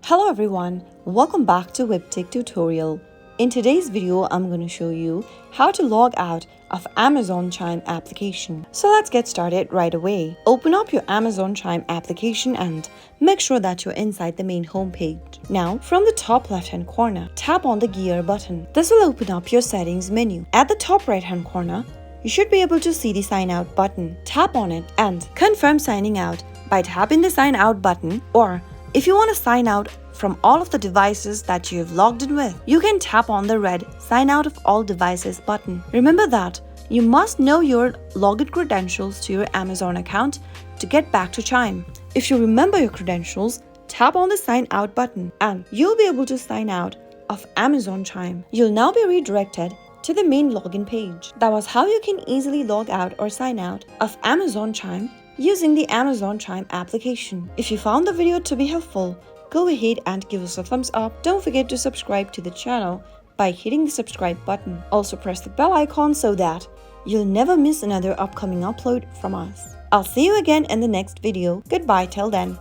Hello everyone, welcome back to Webtech Tutorial. In today's video, I'm going to show you how to log out of Amazon Chime application. So let's get started right away. Open up your Amazon Chime application and make sure that you're inside the main homepage. Now, from the top left-hand corner, tap on the gear button. This will open up your settings menu. At the top right-hand corner, you should be able to see the sign out button. Tap on it and confirm signing out by tapping the sign out button, or if you want to sign out from all of the devices that you have logged in with, you can tap on the red Sign Out of All Devices button. Remember that you must know your login credentials to your Amazon account to get back to Chime. If you remember your credentials, tap on the Sign Out button and you'll be able to sign out of Amazon Chime. You'll now be redirected to the main login page. That was how you can easily log out or sign out of Amazon Chime using the Amazon Chime application. If you found the video to be helpful, go ahead and give us a thumbs up. Don't forget to subscribe to the channel by hitting the subscribe button. Also press the bell icon so that you'll never miss another upcoming upload from us. I'll see you again in the next video. Goodbye till then.